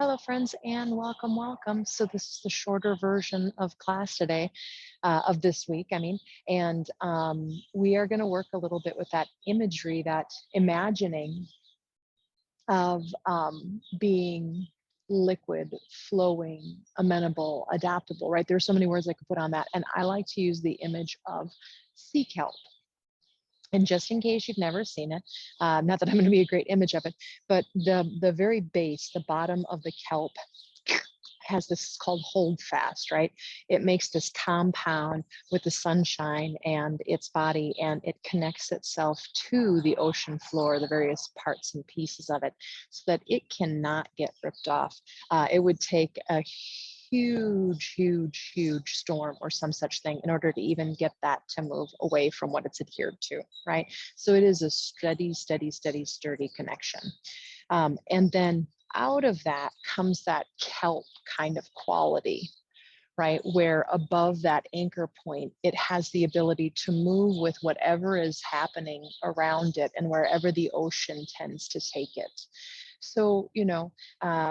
Hello, friends, and welcome, welcome. So this is the shorter version of class today, of this week, and we are going to work a little bit with that imagery, that imagining of being liquid, flowing, amenable, adaptable, right? There's so many words I could put on that, and I like to use the image of sea kelp. And just in case you've never seen it, not that I'm going to be a great image of it, but the very base, the bottom of the kelp has this called hold fast, right? It makes this compound with the sunshine and its body, and it connects itself to the ocean floor, the various parts and pieces of it, so that it cannot get ripped off. It would take a huge storm or some such thing in order to even get that to move away from what it's adhered to, right? So it is a steady, sturdy connection. And then out of that comes that kelp kind of quality, right? Where above that anchor point, it has the ability to move with whatever is happening around it and wherever the ocean tends to take it. So,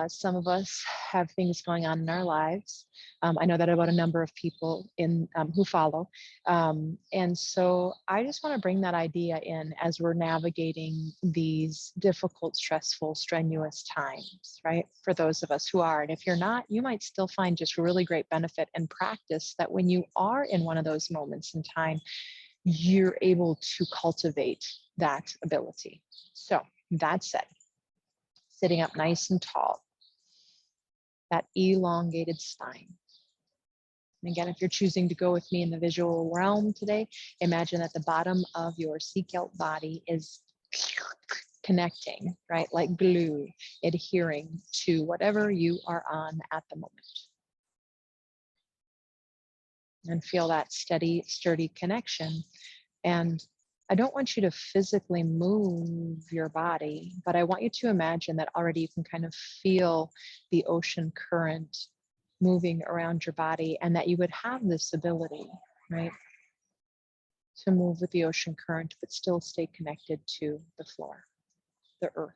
some of us have things going on in our lives. I know that about a number of people who follow. And so I just want to bring that idea in as we're navigating these difficult, stressful, strenuous times, right? For those of us who are. And if you're not, you might still find just really great benefit and practice that when you are in one of those moments in time, you're able to cultivate that ability. So that said, sitting up nice and tall, that elongated spine. And again, if you're choosing to go with me in the visual realm today, imagine that the bottom of your sea kelp body is connecting, right? Like glue, adhering to whatever you are on at the moment. And feel that steady, sturdy connection. And I don't want you to physically move your body, but I want you to imagine that already you can kind of feel the ocean current moving around your body, and that you would have this ability, right, to move with the ocean current, but still stay connected to the floor, the earth.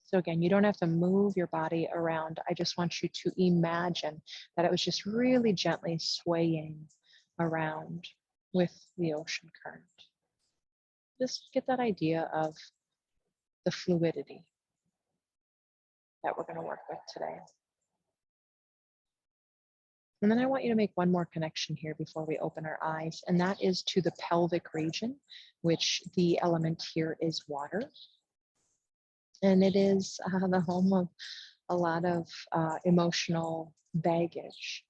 So again, you don't have to move your body around. I just want you to imagine that it was just really gently swaying around with the ocean current. Just get that idea of the fluidity that we're going to work with today. And then I want you to make one more connection here before we open our eyes, and that is to the pelvic region, which the element here is water. And it is the home of a lot of emotional baggage.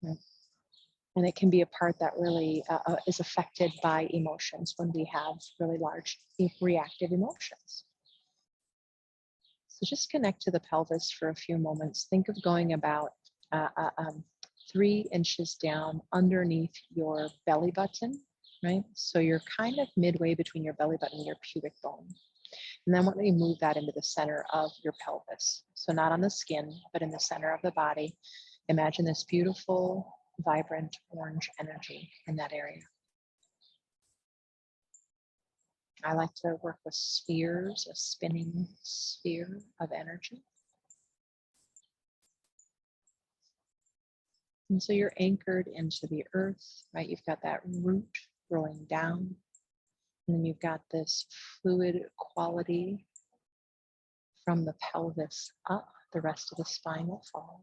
And it can be a part that really is affected by emotions when we have really large reactive emotions. So just connect to the pelvis for a few moments. Think of going about 3 inches down underneath your belly button, right? So you're kind of midway between your belly button and your pubic bone. And then when we move that into the center of your pelvis, so not on the skin, but in the center of the body, imagine this beautiful, vibrant orange energy in that area. I like to work with spheres, a spinning sphere of energy. And so you're anchored into the earth, right? You've got that root growing down. And then you've got this fluid quality from the pelvis up. The rest of the spine will follow.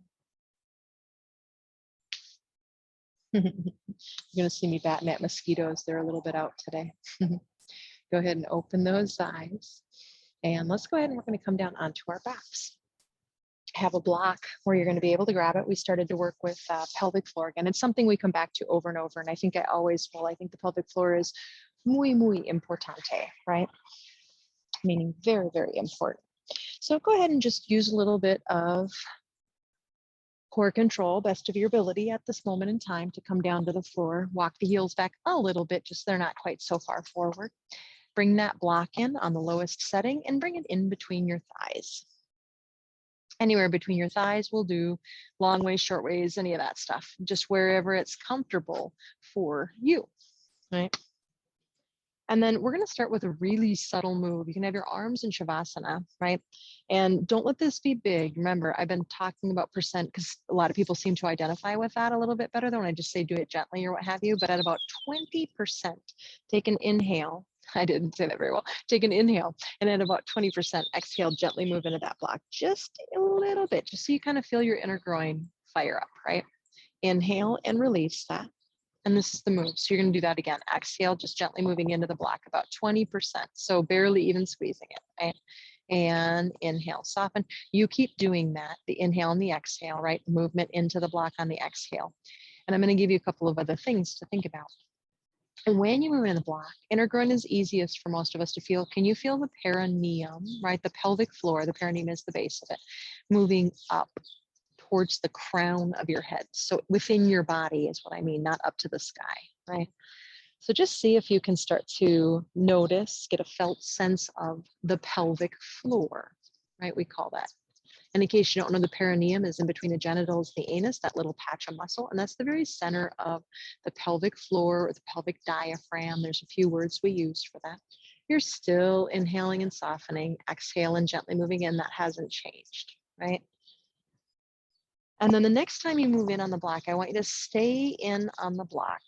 You're going to see me batting at mosquitoes. They're a little bit out today. Go ahead and open those eyes. And let's go ahead and we're going to come down onto our backs. Have a block where you're going to be able to grab it. We started to work with pelvic floor again. It's something we come back to over and over. And I think I think the pelvic floor is muy importante, right? Meaning very, very important. So go ahead and just use a little bit of core control, best of your ability at this moment in time, to come down to the floor. Walk the heels back a little bit, just they're not quite so far forward. Bring that block in on the lowest setting and bring it in between your thighs. Anywhere between your thighs will do, long ways, short ways, any of that stuff, just wherever it's comfortable for you, right? And then we're going to start with a really subtle move. You can have your arms in Shavasana, right? And don't let this be big. Remember, I've been talking about percent because a lot of people seem to identify with that a little bit better than when I just say do it gently or what have you. But at about 20%, take an inhale. I didn't say that very well. Take an inhale, and at about 20% exhale, gently move into that block just a little bit, just so you kind of feel your inner groin fire up, right? Inhale and release that. And this is the move. So you're going to do that again. Exhale, just gently moving into the block, about 20%. So barely even squeezing it, right? And inhale, soften. You keep doing that, the inhale and the exhale, right? Movement into the block on the exhale. And I'm going to give you a couple of other things to think about. And when you move in the block, inner groin is easiest for most of us to feel. Can you feel the perineum, right? The pelvic floor, the perineum is the base of it, moving up towards the crown of your head. So within your body is what I mean, not up to the sky, right? So just see if you can start to notice, get a felt sense of the pelvic floor, right? We call that. And in case you don't know, the perineum is in between the genitals, the anus, that little patch of muscle, and that's the very center of the pelvic floor or the pelvic diaphragm. There's a few words we use for that. You're still inhaling and softening, exhale and gently moving in. That hasn't changed, right? And then the next time you move in on the block, I want you to stay in on the block.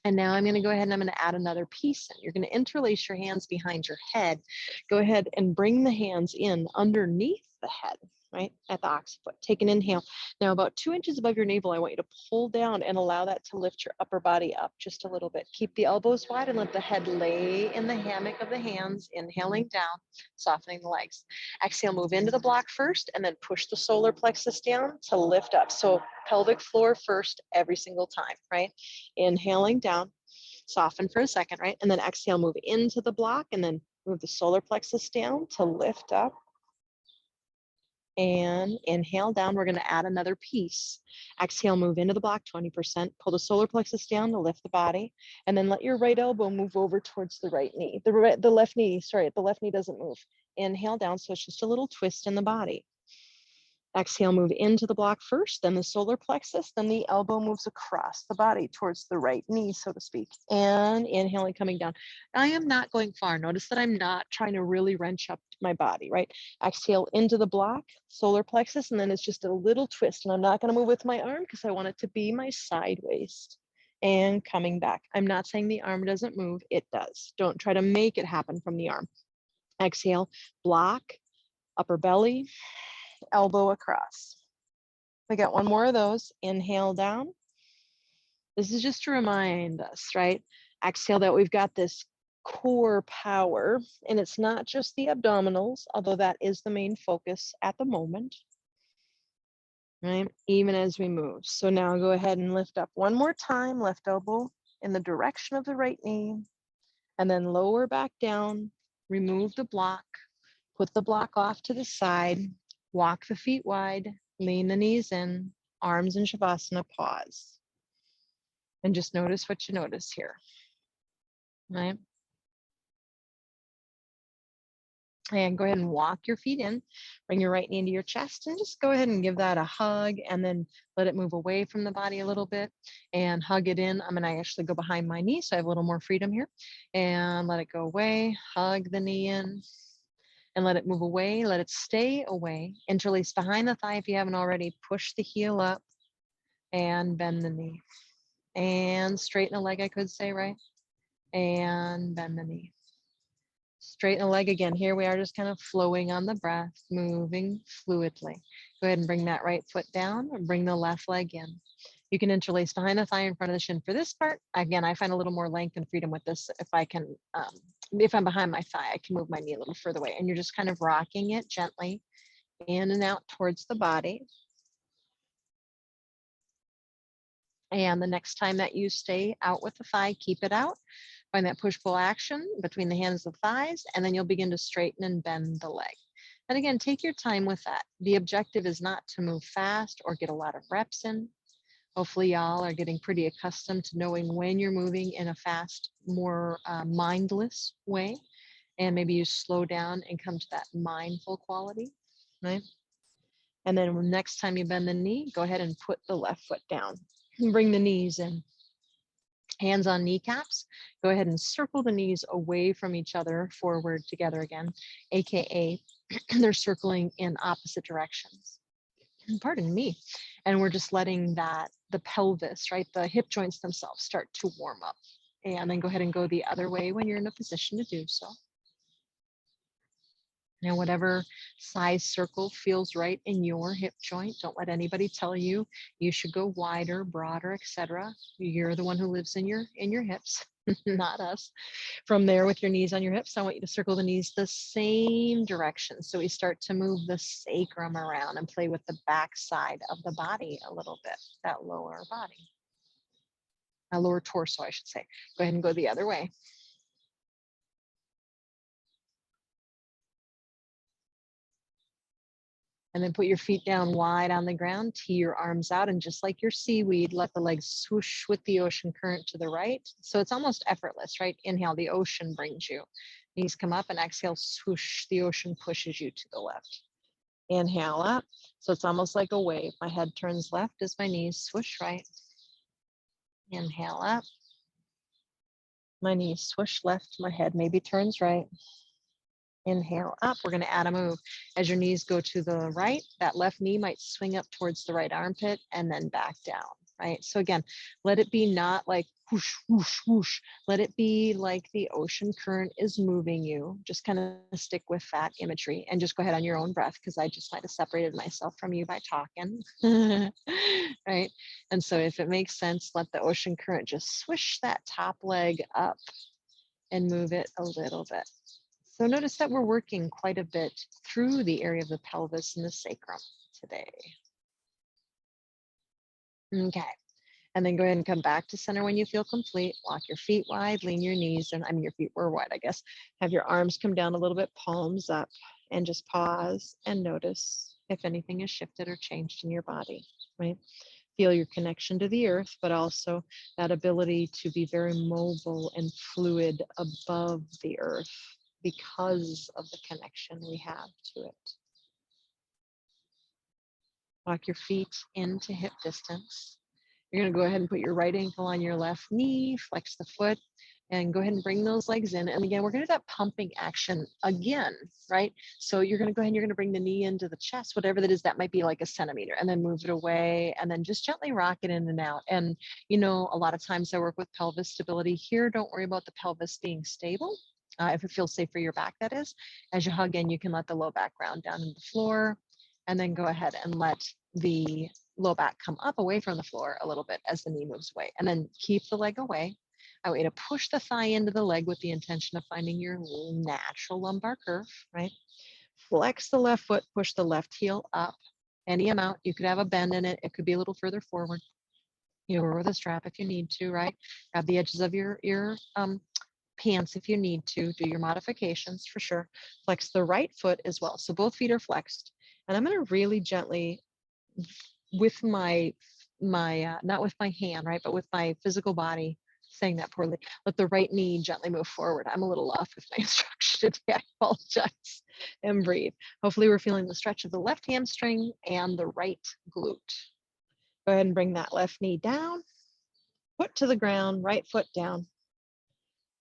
And now I'm going to go ahead and I'm going to add another piece in. You're going to interlace your hands behind your head. Go ahead and bring the hands in underneath the head, right, at the occiput. Take an inhale. Now about 2 inches above your navel, I want you to pull down and allow that to lift your upper body up just a little bit. Keep the elbows wide and let the head lay in the hammock of the hands, inhaling down, softening the legs. Exhale, move into the block first, and then push the solar plexus down to lift up. So pelvic floor first every single time, right? Inhaling down, soften for a second, right? And then exhale, move into the block, and then move the solar plexus down to lift up. And inhale down, we're going to add another piece. Exhale, move into the block 20%, pull the solar plexus down to lift the body, and then let your right elbow move over towards the right knee. The left knee doesn't move. Inhale down, so it's just a little twist in the body. Exhale, move into the block first, then the solar plexus, then the elbow moves across the body towards the right knee, so to speak. And inhaling, coming down. I am not going far. Notice that I'm not trying to really wrench up my body, right? Exhale into the block, solar plexus, and then it's just a little twist. And I'm not going to move with my arm because I want it to be my side waist. And coming back. I'm not saying the arm doesn't move. It does. Don't try to make it happen from the arm. Exhale, block, upper belly, elbow across. We got one more of those. Inhale down. This is just to remind us, right? Exhale that we've got this core power, and it's not just the abdominals, although that is the main focus at the moment, right? Even as we move. So now go ahead and lift up one more time, left elbow in the direction of the right knee, and then lower back down, remove the block, put the block off to the side, walk the feet wide, lean the knees in, arms in Shavasana, pause. And just notice what you notice here, right? And go ahead and walk your feet in, bring your right knee into your chest, and just go ahead and give that a hug, and then let it move away from the body a little bit and hug it in. I'm going to actually go behind my knee so I have a little more freedom here, and let it go away, hug the knee in, and let it move away, let it stay away. Interlace behind the thigh if you haven't already. Push the heel up and bend the knee. And straighten the leg, I could say, right? And bend the knee. Straighten the leg again. Here we are just kind of flowing on the breath, moving fluidly. Go ahead and bring that right foot down and bring the left leg in. You can interlace behind the thigh in front of the shin for this part. Again, I find a little more length and freedom with this. If I can, if I'm behind my thigh, I can move my knee a little further away. And you're just kind of rocking it gently in and out towards the body. And the next time that you stay out with the thigh, keep it out. Find that push-pull action between the hands and thighs, and then you'll begin to straighten and bend the leg. And again, take your time with that. The objective is not to move fast or get a lot of reps in. Hopefully y'all are getting pretty accustomed to knowing when you're moving in a fast, more mindless way. And maybe you slow down and come to that mindful quality, right? And then next time you bend the knee, go ahead and put the left foot down and bring the knees in. Hands on kneecaps. Go ahead and circle the knees away from each other, forward together again, AKA they're circling in opposite directions. Pardon me. And we're just letting that, the pelvis, right, the hip joints themselves start to warm up. And then go ahead and go the other way when you're in a position to do so. Now, whatever size circle feels right in your hip joint, don't let anybody tell you you should go wider, broader, etc. You're the one who lives in your hips, not us. From there, with your knees on your hips, I want you to circle the knees the same direction. So we start to move the sacrum around and play with the back side of the body a little bit, that lower body, lower torso, I should say. Go ahead and go the other way. And then put your feet down wide on the ground, tee your arms out, and just like your seaweed, let the legs swoosh with the ocean current to the right. So it's almost effortless, right? Inhale, the ocean brings you. Knees come up, and exhale, swoosh, the ocean pushes you to the left. Inhale up. So it's almost like a wave. My head turns left as my knees swoosh right. Inhale up. My knees swoosh left, my head maybe turns right. Inhale up, we're gonna add a move. As your knees go to the right, that left knee might swing up towards the right armpit and then back down, right? So again, let it be not like whoosh, whoosh, whoosh. Let it be like the ocean current is moving you. Just kind of stick with that imagery and just go ahead on your own breath, because I just might have separated myself from you by talking, right? And so if it makes sense, let the ocean current just swish that top leg up and move it a little bit. So notice that we're working quite a bit through the area of the pelvis and the sacrum today. Okay. And then go ahead and come back to center when you feel complete. Walk your feet wide, lean your knees, and your feet were wide, I guess. Have your arms come down a little bit, palms up, and just pause and notice if anything has shifted or changed in your body, right? Feel your connection to the earth, but also that ability to be very mobile and fluid above the earth, because of the connection we have to it. Walk your feet into hip distance. You're going to go ahead and put your right ankle on your left knee, flex the foot, and go ahead and bring those legs in. And again, we're going to do that pumping action again, right? So you're going to go ahead and you're going to bring the knee into the chest, whatever that is, that might be like a centimeter, and then move it away, and then just gently rock it in and out. And, you know, a lot of times I work with pelvis stability here. Don't worry about the pelvis being stable. If it feels safe for your back, that is. As you hug in, you can let the low back ground down to the floor, and then go ahead and let the low back come up away from the floor a little bit as the knee moves away, and then keep the leg away. I want you to push the thigh into the leg with the intention of finding your natural lumbar curve, right? Flex the left foot, push the left heel up any amount. You could have a bend in it. It could be a little further forward. You know, with a strap if you need to, right? Grab the edges of your pants if you need to. Do your modifications for sure. Flex the right foot as well. So both feet are flexed. And I'm going to really gently, with my not with my hand, right, but with my physical body, saying that poorly, let the right knee gently move forward. I'm a little off with my instruction today. I apologize. And breathe. Hopefully we're feeling the stretch of the left hamstring and the right glute. Go ahead and bring that left knee down, foot to the ground, right foot down.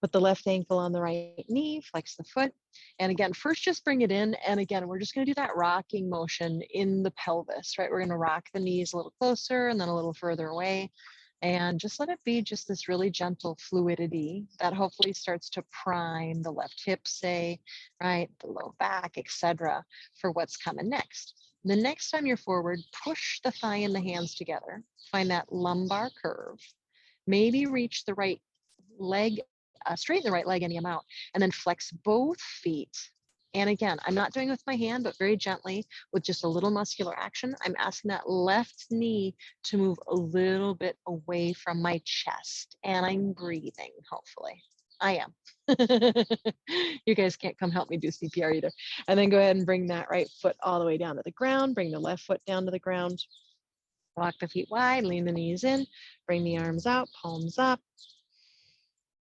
Put the left ankle on the right knee, flex the foot. And again, first just bring it in. And again, we're just going to do that rocking motion in the pelvis, right? We're going to rock the knees a little closer and then a little further away. And just let it be just this really gentle fluidity that hopefully starts to prime the left hip, say, right, the low back, etc., for what's coming next. The next time you're forward, push the thigh and the hands together. Find that lumbar curve. Maybe reach the right leg, straighten the right leg any amount, and then flex both feet. And again, I'm not doing it with my hand, but very gently with just a little muscular action. I'm asking that left knee to move a little bit away from my chest. And I'm breathing, hopefully. I am. You guys can't come help me do CPR either. And then go ahead and bring that right foot all the way down to the ground. Bring the left foot down to the ground. Walk the feet wide, lean the knees in, bring the arms out, palms up.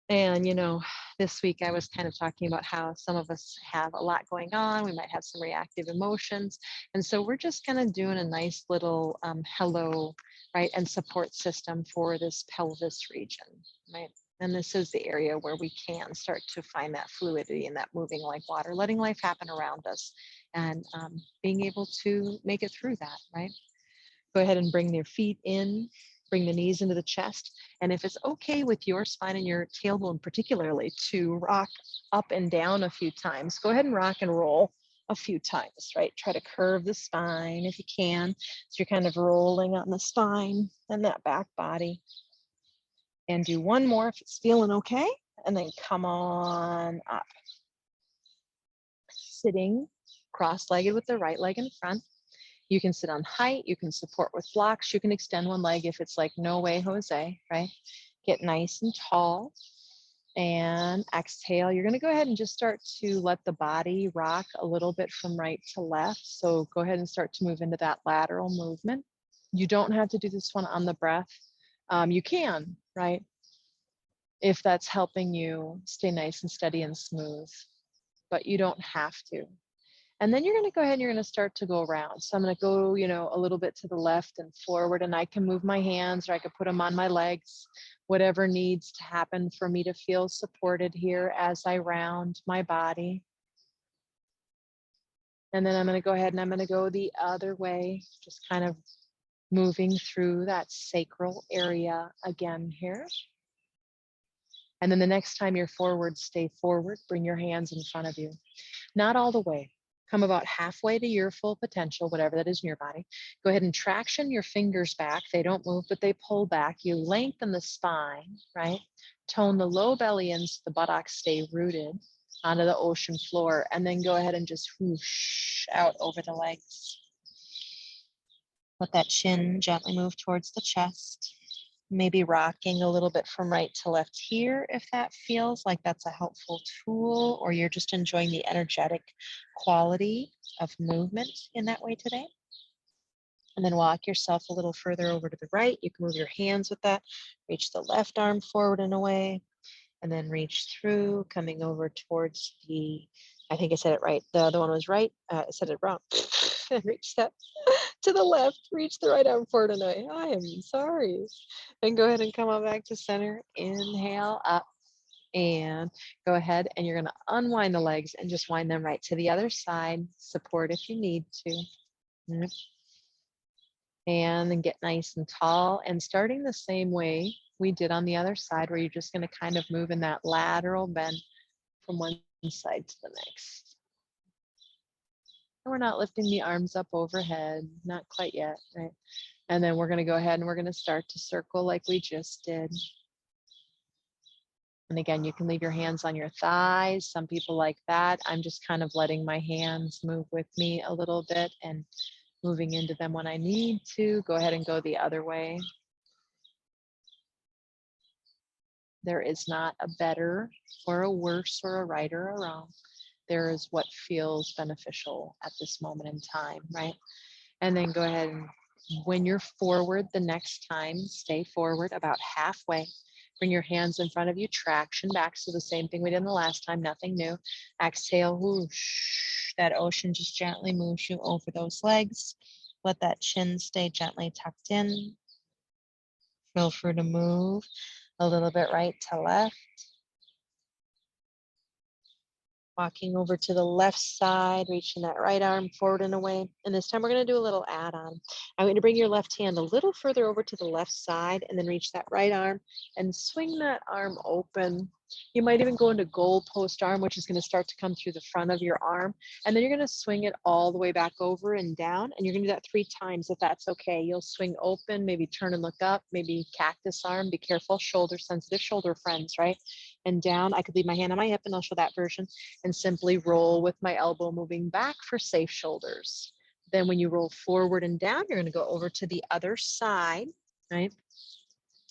And, you know, this week I was kind of talking about how some of us have a lot going on. We might have some reactive emotions. And so we're just kind of doing a nice little hello right? And support system for this pelvis region, right? And this is the area where we can start to find that fluidity and that moving like water, letting life happen around us, and being able to make it through that, right? Go ahead and bring your feet in, bring the knees into the chest. And if it's okay with your spine and your tailbone particularly to rock up and down a few times, go ahead and rock and roll a few times, right? Try to curve the spine if you can. So you're kind of rolling on the spine and that back body. And do one more if it's feeling okay. And then come on up. Sitting cross-legged with the right leg in front. You can sit on height, you can support with blocks, you can extend one leg if it's like, no way, Jose, right? Get nice and tall and exhale. You're gonna go ahead and just start to let the body rock a little bit from right to left. So go ahead and start to move into that lateral movement. You don't have to do this one on the breath. You can, right? If that's helping you stay nice and steady and smooth, but you don't have to. And then you're going to go ahead and you're going to start to go around. So I'm going to go, a little bit to the left and forward, and I can move my hands or I could put them on my legs, whatever needs to happen for me to feel supported here as I round my body. And then I'm going to go ahead and I'm going to go the other way, just kind of moving through that sacral area again here. And then the next time you're forward, stay forward, bring your hands in front of you. Not all the way. Come about halfway to your full potential, whatever that is in your body. Go ahead and traction your fingers back. They don't move, but they pull back. You lengthen the spine, right? Tone the low belly in so the buttocks stay rooted onto the ocean floor. And then go ahead and just whoosh out over the legs. Let that chin gently move towards the chest. Maybe rocking a little bit from right to left here if that feels like that's a helpful tool, or you're just enjoying the energetic quality of movement in that way today. And then walk yourself a little further over to the right. You can move your hands with that. Reach the left arm forward and away, and then reach through, coming over towards I think I said it right. The other one was right. I said it wrong. Reach that to the left, reach the right arm forward and away. I am sorry. And go ahead and come on back to center. Inhale up and go ahead and you're going to unwind the legs and just wind them right to the other side. Support if you need to. And then get nice and tall and starting the same way we did on the other side, where you're just going to kind of move in that lateral bend from one side to the next. We're not lifting the arms up overhead, not quite yet, right? And then we're going to go ahead and we're going to start to circle like we just did. And again, you can leave your hands on your thighs. Some people like that. I'm just kind of letting my hands move with me a little bit and moving into them when I need to. Go ahead and go the other way. There is not a better or a worse or a right or a wrong. There is what feels beneficial at this moment in time, right? And then go ahead and when you're forward the next time, stay forward about halfway. Bring your hands in front of you, traction back. So the same thing we did the last time, nothing new. Exhale, whoosh. That ocean just gently moves you over those legs. Let that chin stay gently tucked in. Feel free to move a little bit right to left. Walking over to the left side, reaching that right arm forward and away. And this time we're going to do a little add-on. I'm going to bring your left hand a little further over to the left side and then reach that right arm and swing that arm open. You might even go into goalpost arm, which is going to start to come through the front of your arm. And then you're going to swing it all the way back over and down. And you're going to do that 3 times if that's okay. You'll swing open, maybe turn and look up, maybe cactus arm. Be careful, shoulder sensitive, shoulder friends, right? And down. I could leave my hand on my hip and I'll show that version. And simply roll with my elbow moving back for safe shoulders. Then when you roll forward and down, you're going to go over to the other side, right?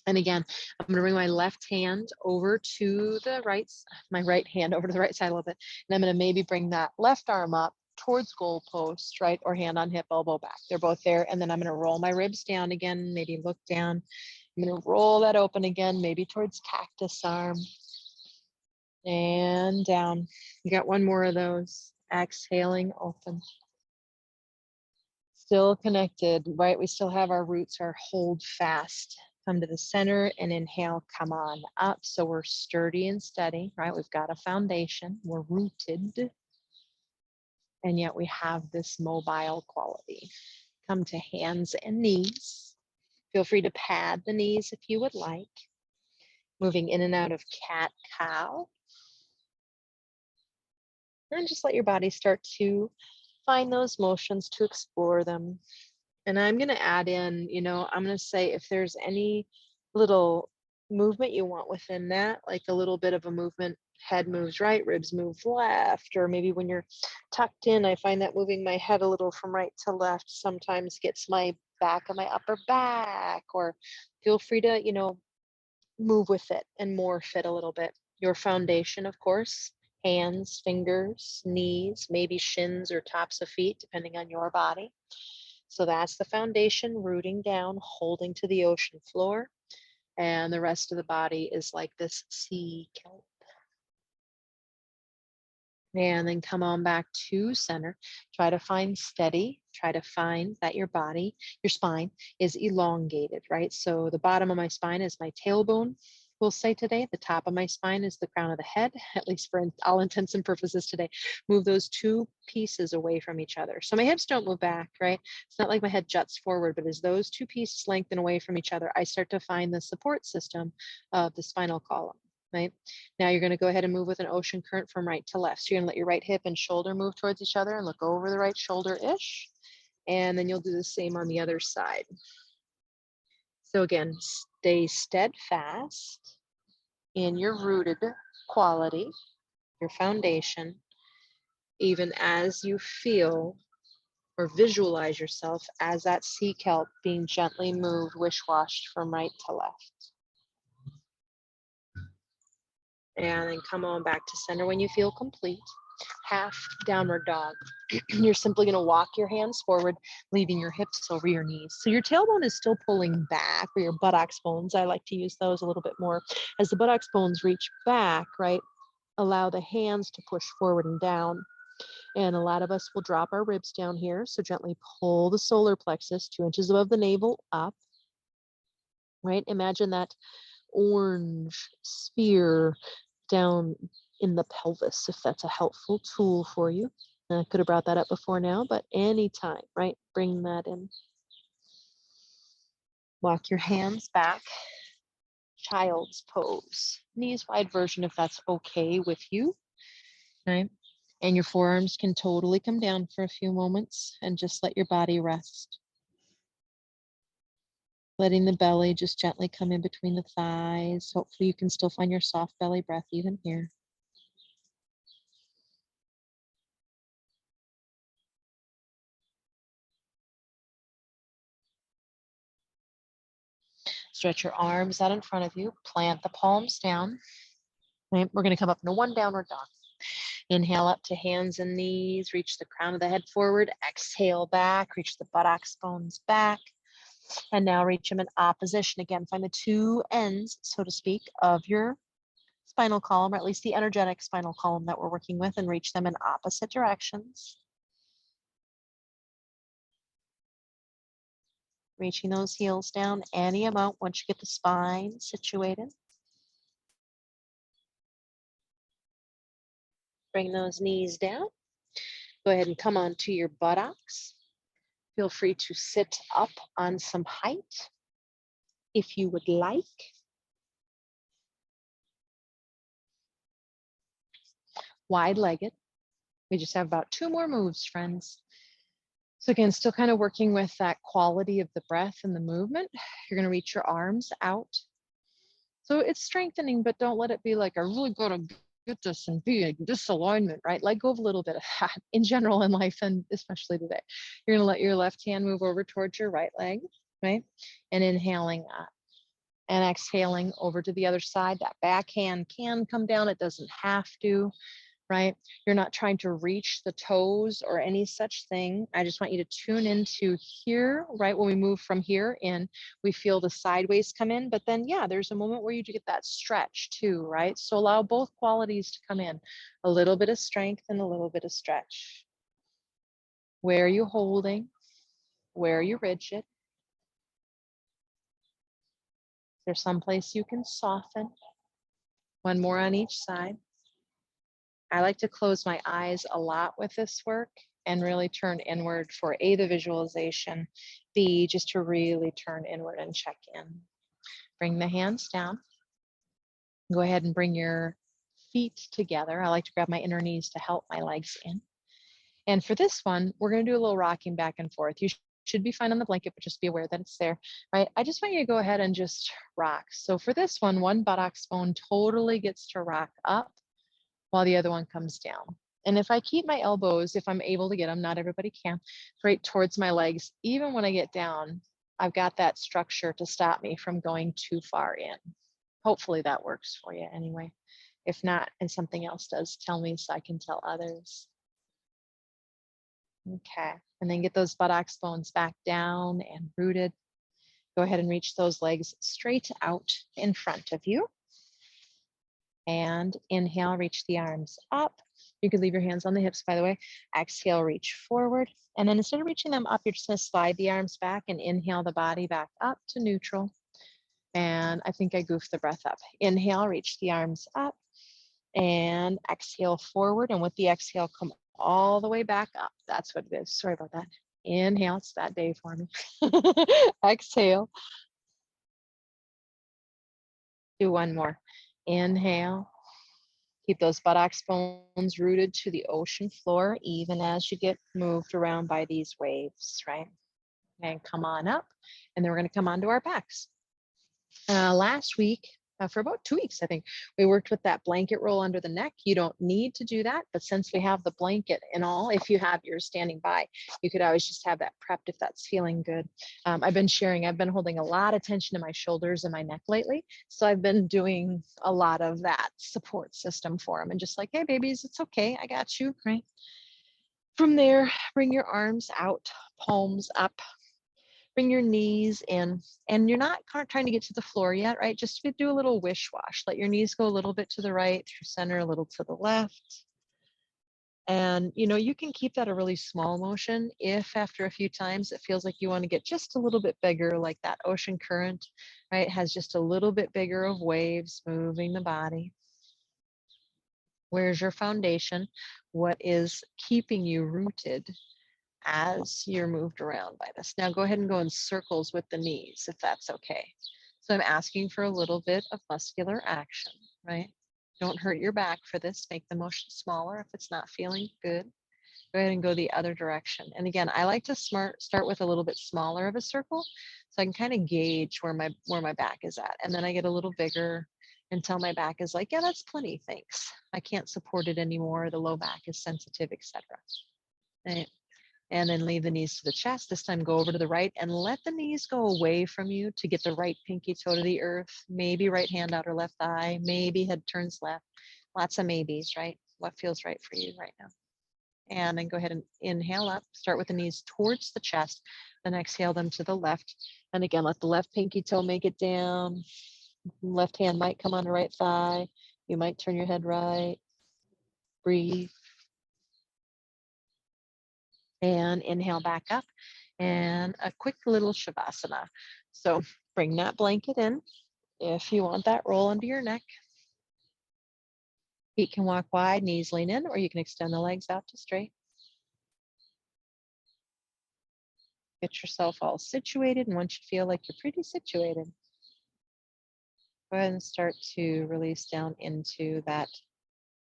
And again, I'm going to bring my left hand over to the right, my right hand over to the right side a little bit. And I'm going to maybe bring that left arm up towards goalpost, right? Or hand on hip, elbow back. They're both there. And then I'm going to roll my ribs down again, maybe look down. I'm going to roll that open again, maybe towards cactus arm. And down. You got one more of those. Exhaling, open. Still connected, right? We still have our roots, our hold fast. Come to the center and inhale, come on up. So we're sturdy and steady, right? We've got a foundation, we're rooted, and yet we have this mobile quality. Come to hands and knees. Feel free to pad the knees if you would like. Moving in and out of cat, cow. And just let your body start to find those motions, to explore them. And I'm going to add in, I'm going to say if there's any little movement you want within that, like a little bit of a movement, head moves right, ribs move left, or maybe when you're tucked in, I find that moving my head a little from right to left sometimes gets my back of my upper back, or feel free to, move with it and morph it a little bit. Your foundation, of course, hands, fingers, knees, maybe shins or tops of feet, depending on your body. So that's the foundation, rooting down, holding to the ocean floor. And the rest of the body is like this sea kelp. And then come on back to center. Try to find steady. Try to find that your body, your spine is elongated, right? So the bottom of my spine is my tailbone. We'll say today, the top of my spine is the crown of the head, at least for all intents and purposes today. Move those two pieces away from each other. So my hips don't move back, right? It's not like my head juts forward, but as those two pieces lengthen away from each other, I start to find the support system of the spinal column. Right? Now you're going to go ahead and move with an ocean current from right to left. So you're going to let your right hip and shoulder move towards each other and look over the right shoulder-ish. And then you'll do the same on the other side. So again, stay steadfast in your rooted quality, your foundation, even as you feel or visualize yourself as that sea kelp being gently moved, wish-washed from right to left. And then come on back to center when you feel complete. Half downward dog. You're simply going to walk your hands forward, leaving your hips over your knees. So your tailbone is still pulling back, or your buttocks bones. I like to use those a little bit more. As the buttocks bones reach back, right, allow the hands to push forward and down. And a lot of us will drop our ribs down here. So gently pull the solar plexus 2 inches above the navel up, right? Imagine that orange sphere down in the pelvis, if that's a helpful tool for you. And I could have brought that up before now, but anytime, right? Bring that in. Walk your hands back. Child's pose. Knees wide version if that's okay with you, right? And your forearms can totally come down for a few moments and just let your body rest. Letting the belly just gently come in between the thighs. Hopefully you can still find your soft belly breath even here. Stretch your arms out in front of you. Plant the palms down. Right? We're going to come up into one downward dog. Inhale up to hands and knees. Reach the crown of the head forward. Exhale back. Reach the buttocks bones back. And now reach them in opposition. Again, find the two ends, so to speak, of your spinal column, or at least the energetic spinal column that we're working with, and reach them in opposite directions. Reaching those heels down any amount once you get the spine situated. Bring those knees down. Go ahead and come on to your buttocks. Feel free to sit up on some height if you would like. Wide-legged. We just have about 2 more moves, friends. So again, still kind of working with that quality of the breath and the movement. You're going to reach your arms out. So it's strengthening, but don't let it be like, I really got to get this and be in disalignment, right? Let go of a little bit of that in general in life, and especially today. You're going to let your left hand move over towards your right leg, right? And inhaling up. And exhaling over to the other side. That back hand can come down. It doesn't have to, right? You're not trying to reach the toes or any such thing. I just want you to tune into here, right? When we move from here in, we feel the sideways come in, but then, yeah, there's a moment where you get that stretch too, right? So allow both qualities to come in. A little bit of strength and a little bit of stretch. Where are you holding? Where are you rigid? There's some place you can soften. One more on each side. I like to close my eyes a lot with this work and really turn inward for A, the visualization, B, just to really turn inward and check in. Bring the hands down. Go ahead and bring your feet together. I like to grab my inner knees to help my legs in. And for this one, we're going to do a little rocking back and forth. You should be fine on the blanket, but just be aware that it's there, right? I just want you to go ahead and just rock. So for this one buttocks bone totally gets to rock up while the other one comes down. And if I keep my elbows, if I'm able to get them, not everybody can, right towards my legs, even when I get down, I've got that structure to stop me from going too far in. Hopefully that works for you anyway. If not, and something else does, tell me so I can tell others. Okay, and then get those buttocks bones back down and rooted. Go ahead and reach those legs straight out in front of you. And inhale, reach the arms up. You could leave your hands on the hips, by the way. Exhale, reach forward. And then instead of reaching them up, you're just gonna slide the arms back and inhale the body back up to neutral. And I think I goofed the breath up. Inhale, reach the arms up and exhale forward. And with the exhale, come all the way back up. That's what it is. Sorry about that. Inhale, it's that day for me. Exhale. Do one more. Inhale. Keep those buttocks bones rooted to the ocean floor, even as you get moved around by these waves, right? And come on up. And then we're going to come onto our backs. Last week, for about 2 weeks, I think, we worked with that blanket roll under the neck. You don't need to do that, but since we have the blanket and all, if you have yours standing by, you could always just have that prepped if that's feeling good. I've been holding a lot of tension in my shoulders and my neck lately. So I've been doing a lot of that support system for them and just like, hey, babies, it's okay. I got you, right? From there, bring your arms out, palms up. Bring your knees in, and you're not trying to get to the floor yet, right? Just do a little wish wash. Let your knees go a little bit to the right, through center, a little to the left. And you can keep that a really small motion if after a few times it feels like you want to get just a little bit bigger, like that ocean current, right? Has just a little bit bigger of waves moving the body. Where's your foundation? What is keeping you rooted as you're moved around by this? Now go ahead and go in circles with the knees, if that's okay. So I'm asking for a little bit of muscular action, right? Don't hurt your back for this. Make the motion smaller if it's not feeling good. Go ahead and go the other direction. And again, I like to start with a little bit smaller of a circle so I can kind of gauge where my back is at. And then I get a little bigger until my back is like, yeah, that's plenty, thanks. I can't support it anymore. The low back is sensitive, etc. Right? And then leave the knees to the chest. This time go over to the right and let the knees go away from you to get the right pinky toe to the earth. Maybe right hand out or left thigh. Maybe head turns left. Lots of maybes, right? What feels right for you right now? And then go ahead and inhale up. Start with the knees towards the chest. Then exhale them to the left. And again, let the left pinky toe make it down. Left hand might come on the right thigh. You might turn your head right. Breathe. And inhale back up, and a quick little shavasana. So bring that blanket in if you want that roll under your neck. Feet can walk wide, knees lean in, or you can extend the legs out to straight. Get yourself all situated, and once you feel like you're pretty situated, go ahead and start to release down into that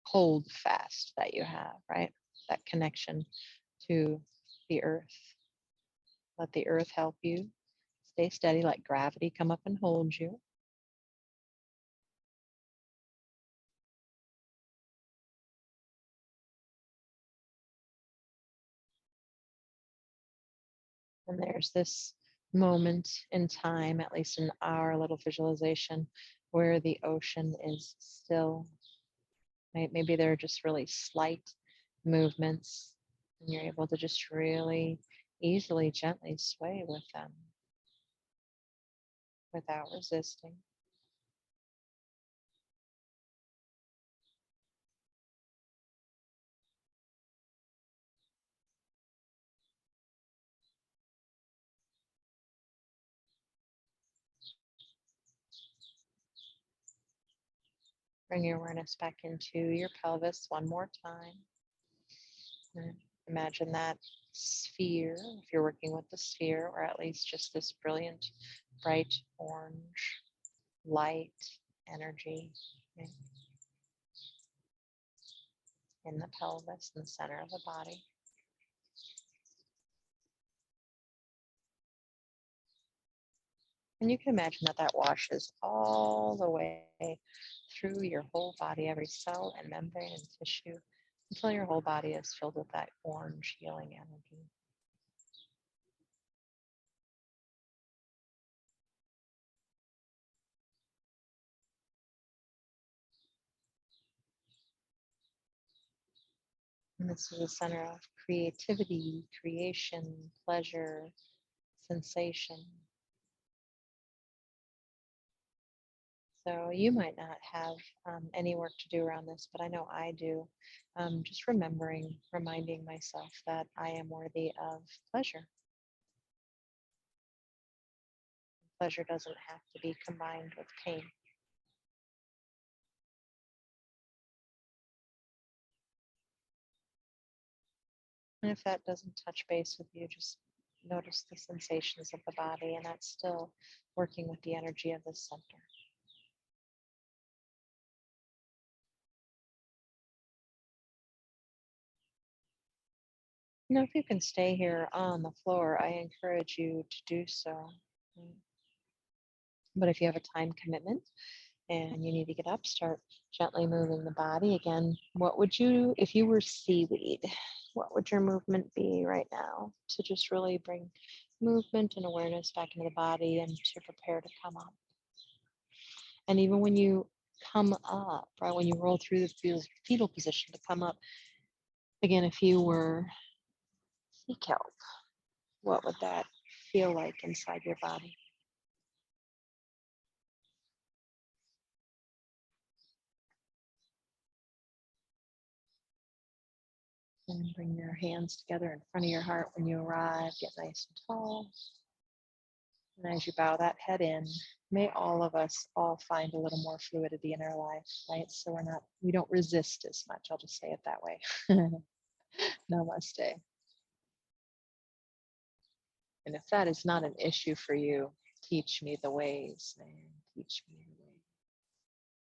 hold fast that you have, right? That connection to the earth. Let the earth help you. Stay steady, let gravity come up and hold you. And there's this moment in time, at least in our little visualization, where the ocean is still. Maybe there are just really slight movements, and you're able to just really easily, gently sway with them without resisting. Bring your awareness back into your pelvis one more time. And imagine that sphere, if you're working with the sphere, or at least just this brilliant, bright orange light energy in the pelvis, in the center of the body. And you can imagine that that washes all the way through your whole body, every cell and membrane and tissue, until your whole body is filled with that orange healing energy. And this is a center of creativity, creation, pleasure, sensation. So you might not have any work to do around this, but I know I do. Just reminding myself that I am worthy of pleasure. Pleasure doesn't have to be combined with pain. And if that doesn't touch base with you, just notice the sensations of the body, and that's still working with the energy of the center. Now, if you can stay here on the floor, I encourage you to do so. But if you have a time commitment and you need to get up, start gently moving the body. Again, what would you, if you were seaweed, what would your movement be right now to just really bring movement and awareness back into the body and to prepare to come up? And even when you come up, right, when you roll through the fetal position to come up, again, if you were sea kelp, what would that feel like inside your body? And bring your hands together in front of your heart when you arrive. Get nice and tall. And as you bow that head in, may all of us all find a little more fluidity in our life, right? So we don't resist as much. I'll just say it that way. Namaste. And if that is not an issue for you, teach me the ways, man. Teach me the